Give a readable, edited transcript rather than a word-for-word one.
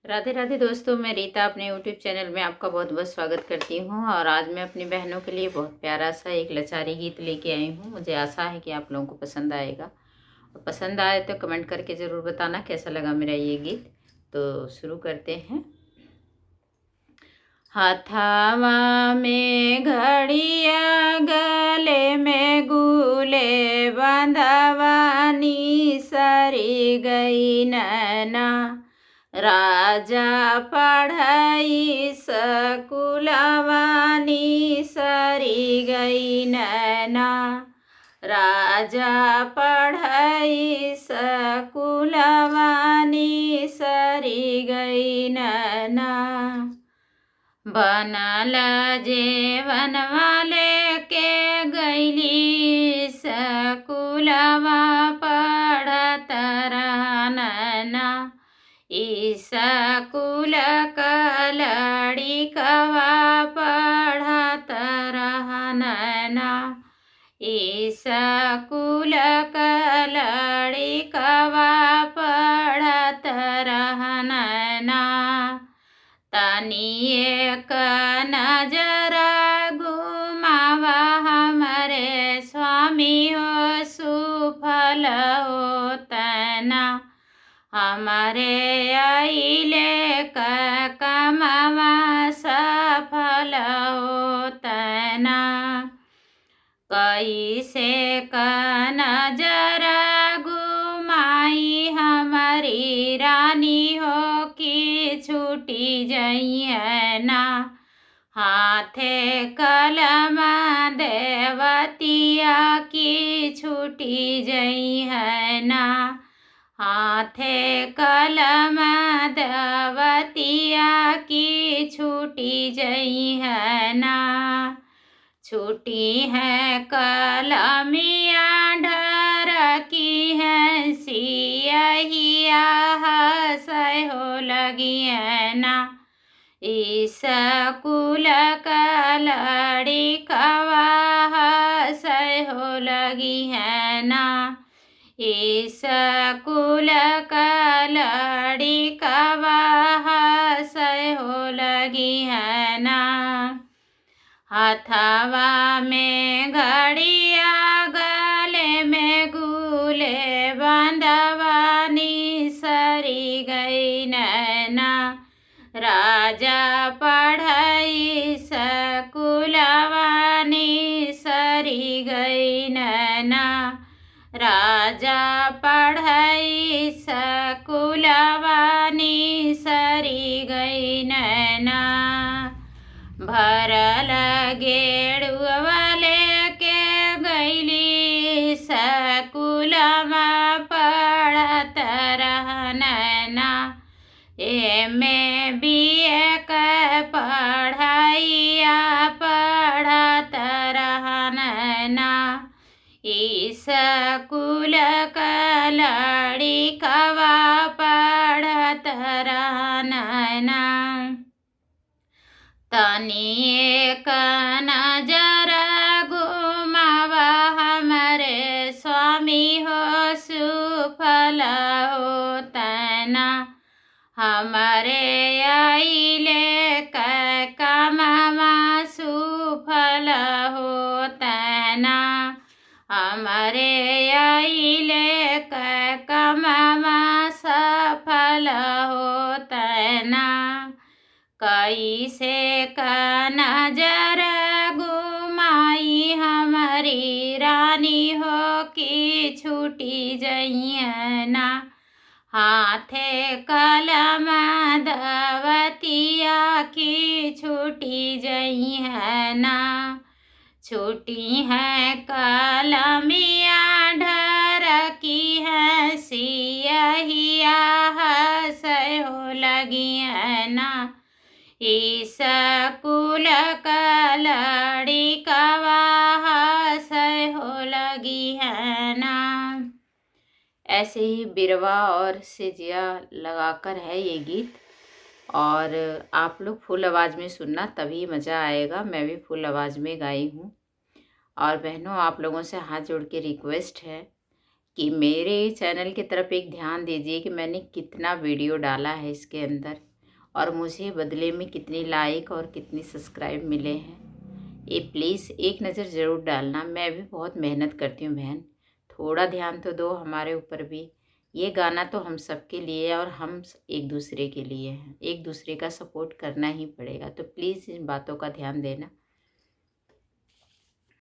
राधे राधे दोस्तों, मैं रीता अपने यूट्यूब चैनल में आपका बहुत बहुत स्वागत करती हूँ। और आज मैं अपनी बहनों के लिए बहुत प्यारा सा एक लचारी गीत लेके आई हूँ। मुझे आशा है कि आप लोगों को पसंद आएगा, और पसंद आए तो कमेंट करके ज़रूर बताना कैसा लगा मेरा ये गीत। तो शुरू करते हैं। हाथावा में घड़िया, गले में गुले बंधवानी, सरी गई नैना। राजा पढ़ाई सकुलवानी, सरी गई नैना। राजा पढ़ाई सकुलवानी, सरी गई नैना। बनल जेवन वाले के गैली, सकुलवा पढ़त रहना। स्कूल का लड़िकवा पढ़त रहना। स्कूल का लड़िकवा पढ़त रहना। तनी एक नजर घुमावा, हमारे स्वामी हो सुफल होतना। हमारे आइले का कमावा सफल होतना। कैसे का नजर घुमाई, हमारी रानी हो की छूटी जइए ना। हाथे कलम देवतिया की छूटी जई है ना। हाथे कलम देवतिया की छूटी जई है ना। छूटी है कलमिया ढर की है, सियहिया हंसै हो लगी है ना। स्कूल का लड़िकवा हंसै हो लगी है ना। स्कूल का लड़िकवा हंसै हो लगी है ना। हाथावा में घड़िया, गले में गुले बंधवानी, सरी गई नैना। राजा पढ़ाई सकुलवानी, सरी गई नैना। राजा पढ़ाई सकुलवानी, सरी गई नैना। भरल गेड़ुआले के गैली, सकुलवा पढ़त रहना। एमे बीए का पढ़ाइया पढ़त रहना। स्कूल का लड़िकवा पढ़त रहना। तनी एक नजर घुमावा, हमारे स्वामी हो सुफल होतना। हमारे आइले का कमावा सुफल होतना। हमारे आइले का कमावा सफल होतना। कैसे का नजर घुमाई, हमारी रानी हो की छूटी जइए ना। हाथे कलम दवतिया की छूटी जई है ना। छूटी है कलमिया ढर की है, सियहिया हंसै हो लगी है ना। स्कूल का लड़िकवा हंसै हो लगी है ना। ऐसे ही बिरवा और सिजिया लगाकर है ये गीत। और आप लोग फुल आवाज़ में सुनना, तभी मज़ा आएगा। मैं भी फुल आवाज़ में गाई हूँ। और बहनों, आप लोगों से हाथ जोड़ के रिक्वेस्ट है कि मेरे चैनल की तरफ एक ध्यान दीजिए कि मैंने कितना वीडियो डाला है इसके अंदर। और मुझे बदले में कितनी लाइक और कितनी सब्सक्राइब मिले हैं, ये प्लीज़ एक नज़र ज़रूर डालना। मैं भी बहुत मेहनत करती हूँ बहन, थोड़ा ध्यान तो दो हमारे ऊपर भी। ये गाना तो हम सबके लिए है और हम एक दूसरे के लिए हैं, एक दूसरे का सपोर्ट करना ही पड़ेगा। तो प्लीज़ इन बातों का ध्यान देना।